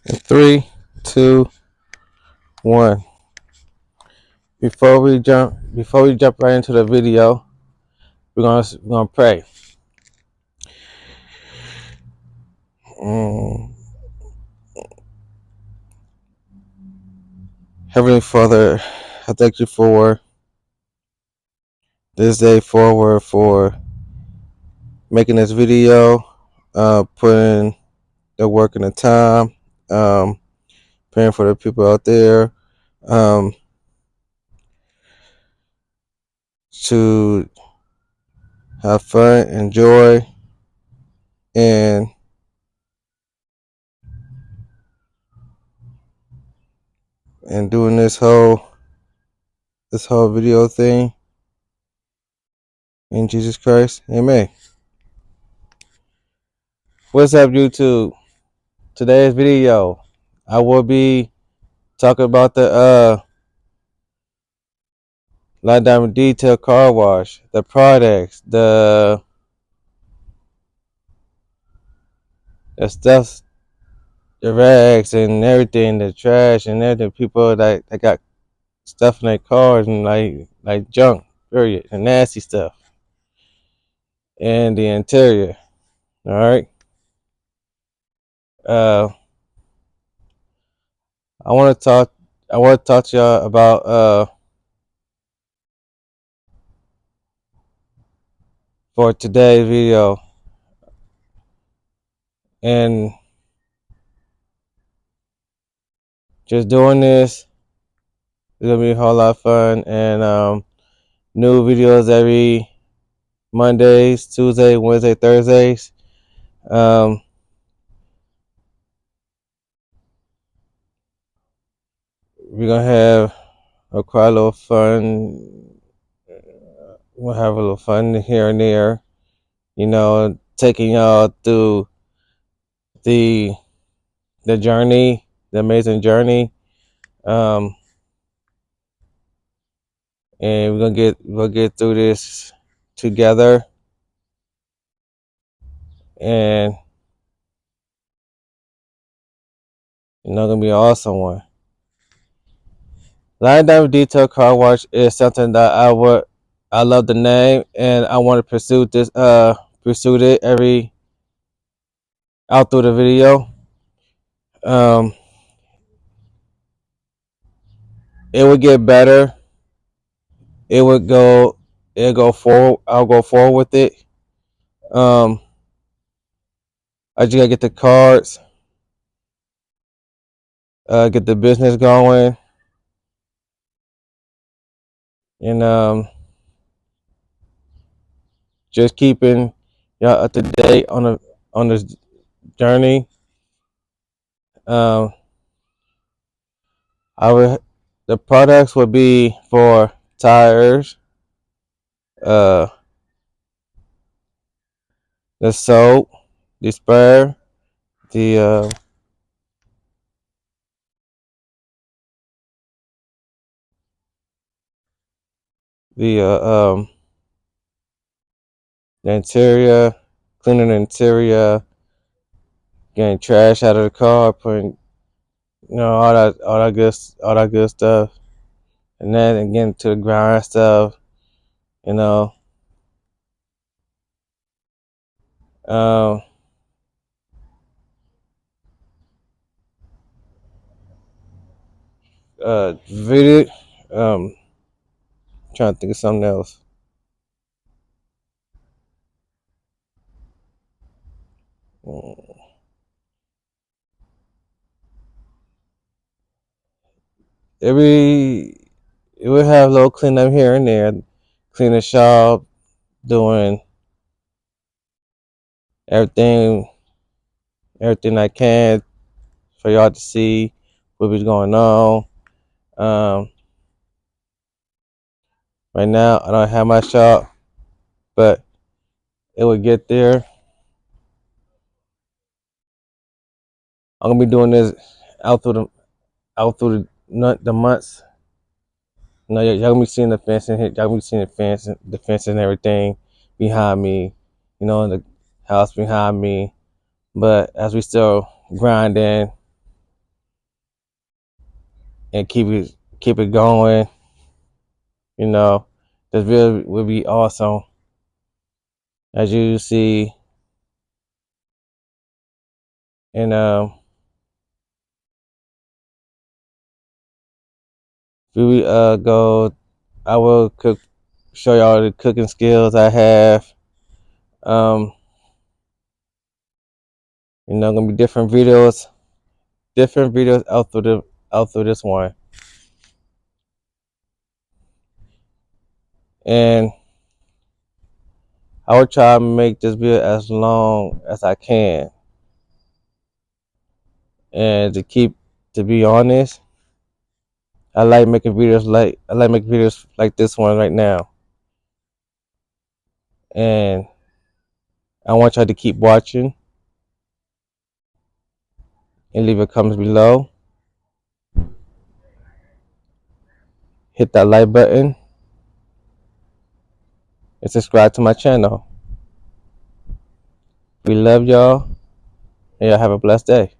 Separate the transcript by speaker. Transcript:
Speaker 1: Three, two, one. Before we jump right into the video, we're gonna pray. Mm. Heavenly Father, I thank you for this day forward, for making this video, putting the work and the time, praying for the people out there, um, to have fun, enjoy, and doing this whole video thing in Jesus Christ. Amen. What's up, YouTube? Today's video, I will be talking about the Light Diamond Detail Car Wash, the products, the stuff, the rags and everything, the trash and everything. People that got stuff in their cars and like junk, period, and nasty stuff, and the interior. All right. Uh, I want to talk. I want to talk to y'all about for today's video, and just doing this is gonna be a whole lot of fun, and new videos every Mondays, Tuesday, Wednesday, Thursdays. Um, we're gonna have quite a little fun. We'll have a little fun here and there. Taking y'all through the journey, the amazing journey. Um, and we'll get through this together, and gonna be an awesome one. Line Diamond Detail Car Wash is something that I love the name, and I want to pursue it every out through the video. Um, it would get better. It would go. It'll go forward. I'll go forward with it. Um, I just gotta get the cards, get the business going, and just keeping y'all up to date on this journey. Um, the products would be for tires, uh, the soap, the spray, the the uh, um, the interior, cleaning the interior, getting trash out of the car, putting all that good stuff, and then again to the grind stuff, you know. Um, video. Trying to think of something else. Every it would have a little cleanup here and there, clean the shop, doing everything, everything I can for y'all to see what was going on. Um, right now I don't have my shop, but it would get there. I'm gonna be doing this out through the months. Y'all gonna be seeing the fence and y'all gonna be seeing the fence and everything behind me, and the house behind me. But as we still grinding, and keep it going. You know, this video will be awesome. As you see, and we go, I will show y'all the cooking skills I have. Gonna be different videos out through this one, and I will try to make this video as long as I can. And to be honest, I like making videos like this one right now. And I want y'all to keep watching and leave a comment below. Hit that like button and subscribe to my channel. We love y'all and y'all have a blessed day.